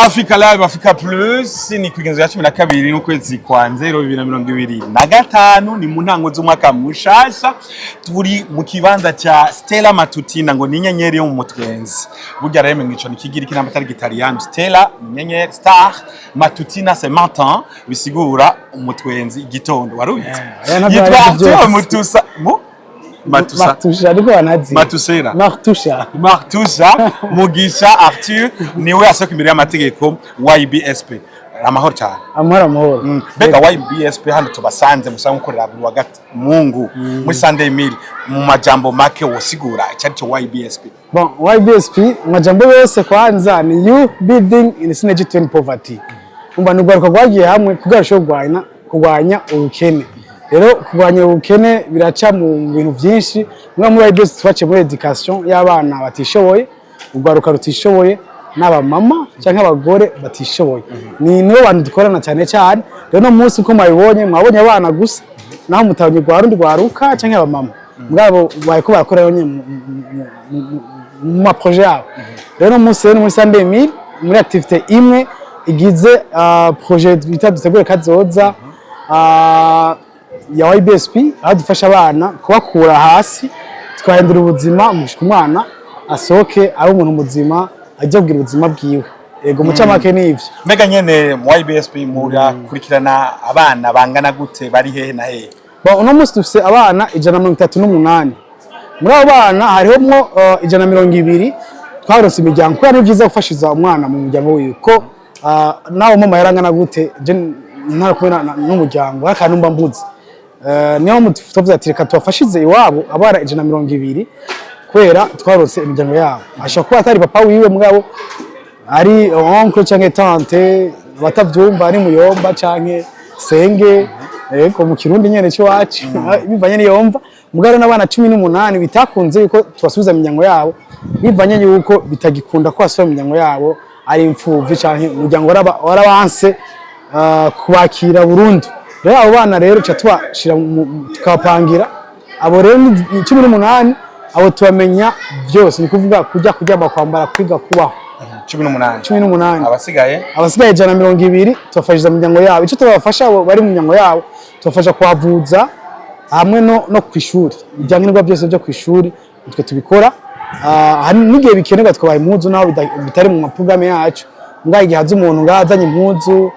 Africa Live, Africa Plus ni kwigenzo ya 12 n'ukwezi kwa 2025 ni mu ntango z'umwaka mushasha. Turi mu kibanza cha Stella Matutina ngo ni inyenyeri yo mu mutwenzi. Burya rero mwico nikigira iki namba tari Italian. Stella inyenyeri, star, Matutina c'est matin, bisigura umutwenzi igitondo warubize. Yitwa Mutusa Martusha ariko banazi Matusera Martusha Mugisha Arthur niwe asoka imbere y'amategeko Ybsp amahoro cyane amahoro bega Ybsp hano tubasanze musanzwe ukorera buri wa Mungu muri Sunday meal mu majambo make wosigura cyari cyo Ybsp. Bon, Ybsp majambo yose kwanza ni you building in synergy to poverty. Umva nugaruka gwagiye hamwe kugarusho kugwanya ubukene. Rero kugwanya ubukene biraca mu bintu byinshi. Mwa muri Ybsp twace muri education y'abana batishoboye, ugaruka rutishoboye n'aba mama cyangwa abagore batishoboye. Ni no bantu dukorana cyane cyane. Rero no munsi uko mwabonye abana gusa naho mutabonye gwarundi gwaruka cyangwa aba mama. Mugabo bayiko bakorera yonye mu projet yabo. Rero no munsi muri Sunday meal muri activité imwe igize projet bita dutegure kazoza ya Ybsp aho dufasha abana kubakura hasi twahindura ubuzima mushika umwana asoke ari umuntu muzima ajya kugira ubuzima bwiwe. Ego muca make nivyo. Mbega nyene mu Ybsp mura kurikirana abana bangana gute bari hehe na hehe? Bon, uno munsi dufise abana 138. Muri abo bana hariho mwo 120 twaronse imiryango ko ari byiza gufashiza umwana mu muryango wiwe ko nawo mama yarangana gute ntara kubera n'umuryango akanumba mbuzi. Niyo mutuvuze ati reka tubafashize iwabo abara 120 kwera twarose imiryango yabo. Ashaka kuba atari papa wiwe mugabo ari oncle canke tante batavyumva ari muyomba canke senge eko mu kirundi nyene cyo wacu bivanye niyomva mugaro n'abana 18 bitakunze yuko tubasubiza imiryango yabo bivanye yuko bitagikunda ko asubira imiryango yabo ari imfuvyi canke umuryango warabanse kubakira burundu. Rero abo bana rero cha tubashira tukapangira abo rero 18 abo tubamenya byose ni kuvuga kujya kuryama kwambara kwiga kubaho 18 abasigaye 120 tubafashiza imiryango yabo. Ico tubafasha abo bari mu miryango yabo tubafasha kwavuza hamwe no kwishuri ibyankenerwa byose byo kwishuri twe tubikora. Hari n'igihe bikenerwa twabaye impuzu naho bitari mu maprogramme yacu ngaye gihaza umuntu ngazanye impuzu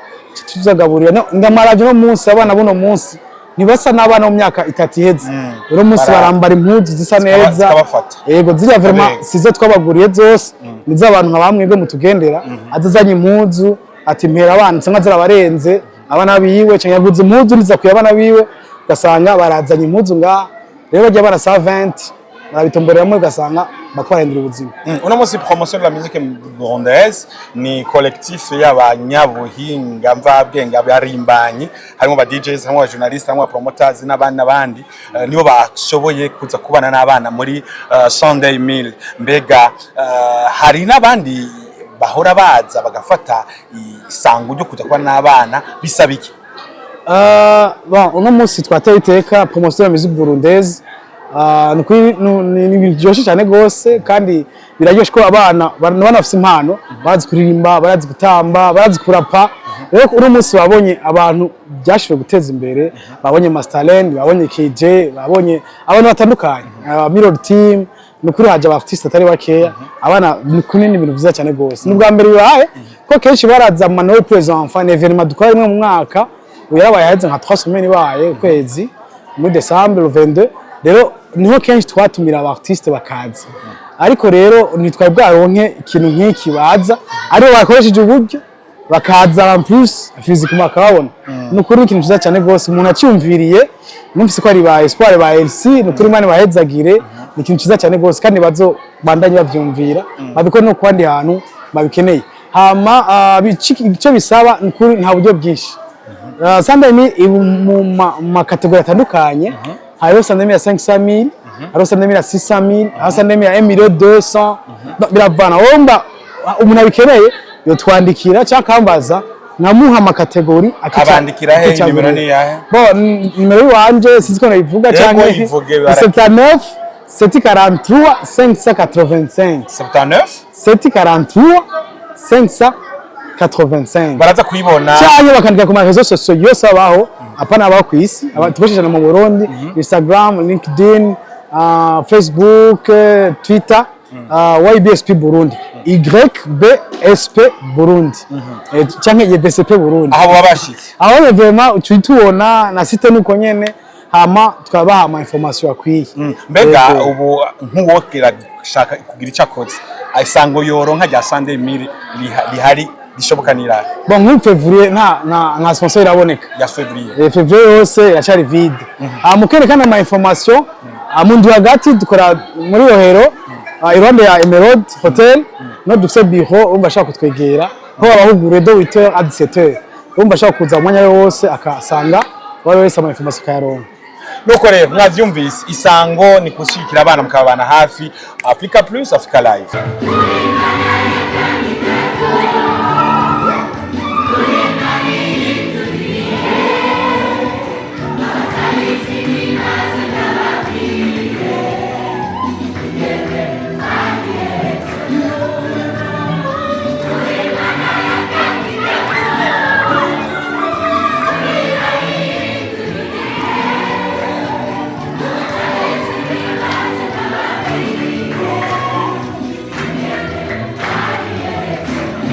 tuzagaburira ndamaravyo no munsi abana buno munsi nibasa n'abana mu myaka 3 iheze. Rero munsi barambara impuzu zisa neza. Yego ziriya vraiment sizo twabaguriye zose nizo abantu nkabamwebwe mutugendera azazanye impuzu ati mpera abana cyangwa zirabarenze abana biwe cyangwa yaguze impuzu niza kuyabana biwe gasanga barazanye impuzu nga rero bajya bara 120 barabitomboreramo gasanga bakwarendera ubuzima. Uno munsi promotion de la musique burundaise ni collectif y'abanyabuhinga mvabwenga barimbanyi harimo ba DJs hamwe ba journalistes hamwe ba promoters n'abandi nibo bashoboye kuza kubana n'abana muri Sunday meal. Mbega hari n'abandi bahora baza bagafata isango ryo kuza kubana n'abana bisabiki? Bon, uno munsi twateye iteka promotion de la musique burundaise ni biryoshye cyane gose kandi biraryoshye ko abana bafite impano bazi kuririmba barazi gutamba barazi kurapa. Rero uno munsi babonye abantu byashije guteza imbere babonye Masterland babonye KJ babonye abantu batandukanye Mirror Team nukuri haje abartiste atari bakeya abana kunini ibintu byiza cyane gose. Nubwa mbere bibaye ko kenshi baraza mu Noël présent enfant événement dukora rimwe mu mwaka uyarabaye heze nka 3 semaines baye kwezi muri December 22. Rero niho kenshi twatumira abartiste bakaza ariko rero nitwaye bwaronke ikintu nk'iki baza ari bakoresheje uburyo bakaza en plus physiquement bakabona nukuri ikintu cyiza cyane gose umuntu acyumviriye numvise ko ari ba espoir ba LC nukuri mane bahezagire ikintu cyiza cyane gose kandi bazo bandanye bavyumvira babikora no kwandi hantu babikeneye hama icyo bisaba nukuri nta buryo bwinshi. Sunday mu kategori atandukanye hariho Sunday ya 500,000 hariho Sunday ya 600,000 hariho Sunday ya 1,200,000 biravana womba umuntu abikeneye yo twandikira cyangwa kambaza namuha amakategori akabandikira he nimero ni yahe? Bon, nimero wanje siziko nayivuga cyangwa 79 743 585 79 743 585 85 baraza kuyibona cyane bakandika ku ma réseaux sociaux yose abaho apana abaho ku isi tukoresheje mu Burundi Instagram, LinkedIn, Facebook, Twitter, Ybsp Burundi, Ybsp Burundi, cyangwa Ybsp Burundi. aho babashitse aho vraiment twitubona na site nuko nyene hama tukabaha ama information akwiye. Mbega ubu nk'uwokera shaka kugira icyakoze ayisango yoronka rya 100,000 rihari rishobokanira bon nk'u février nta sponsor iraboneka ya février février yose yacari vide mukerekana ama information amundu hagati dukora muri Rohero iruhande ya Emerald Hotel no dufite bureau umva ashaka kutwegera ho abahugure do 8h à 17h umva ashaka kuza umwanya wose akasanga wari wese ama information kayaronka. nuko rero mwavyumvise isango ni kushikira abana mukabana hafi Africa Plus Africa Live.